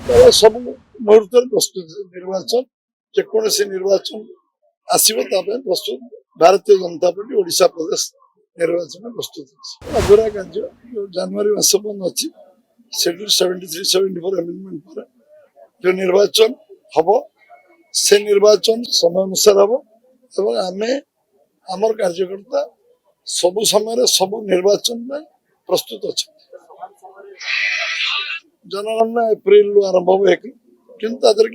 दल सब मुहूर्त प्रस्तुत निर्वाचन जेकोसी निर्वाचन आसो प्रस्तुत भारतीय जनता पार्टी ओडिशा प्रदेश निर्वाचन प्रस्तुत अधूरा कार्य जनवरी मास बंद अच्छी 73-74 एमेंडमेंट पर जो निर्वाचन हम से निर्वाचन समय अनुसार हम एवं आमे आमर कार्यकर्ता सबु समय सबु निर्वाचन में प्रस्तुत अच्छा जनगणना एप्रिल आरंभ हो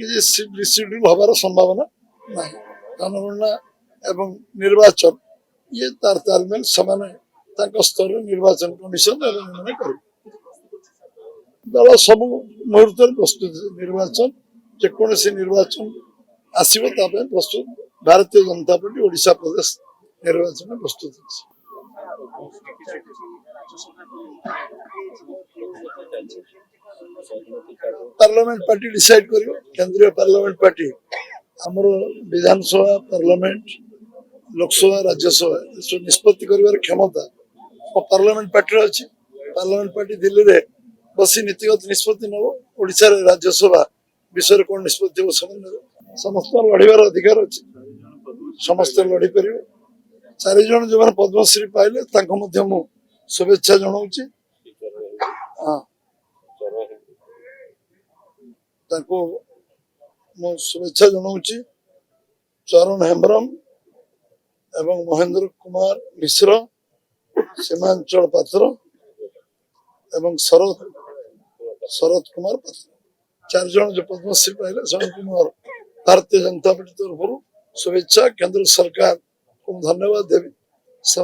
किसी रिसिड्यूल हबार संभावना ना जनगणना एवं निर्वाचन ये तार तालमेल समान स्तर निर्वाचन कमिशन कर दल सब मुहूर्त प्रस्तुत निर्वाचन जेकोसी निर्वाचन आसो प्रस्तुत भारतीय जनता पार्टी ओडिशा प्रदेश निर्वाचन प्रस्तुत पार्लियामेंट पार्टी डिसाइड कर केंद्रीय पार्लियामेंट पार्टी आमर विधानसभा पार्लियामेंट लोकसभा राज्यसभा निष्पत्ति कर क्षमता पार्लियामेंट पार्टी अच्छी पार्लियामेंट पार्टी दिल्ली रे बसी नीतिगत निष्पत्ति नब ओडिशा रे राज्यसभा विषय कौन निष्पत्ति हो समस्त लड़ार अधिकार अच्छी समस्त लड़ी पार 4 जन जो पद्मश्री पाइले शुभेच्छा जनाऊँगी शुभेच्छा जनाऊँगी चरण हेम्ब्रम एवं महेंद्र कुमार मिश्र सीमांचल पात्र एवं शरद कुमार पात्र 4 जन जो पद्मश्री पाइले से भारतीय जनता पार्टी तरफ शुभेच्छा केंद्र सरकार को धन्यवाद देवी से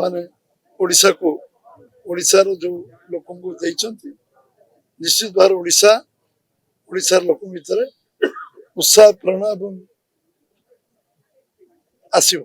ओडिशा को ओडिशार जो लोक निश्चित भाव ओडिशार लोक भीतर उत्साह प्रेरणा आसो।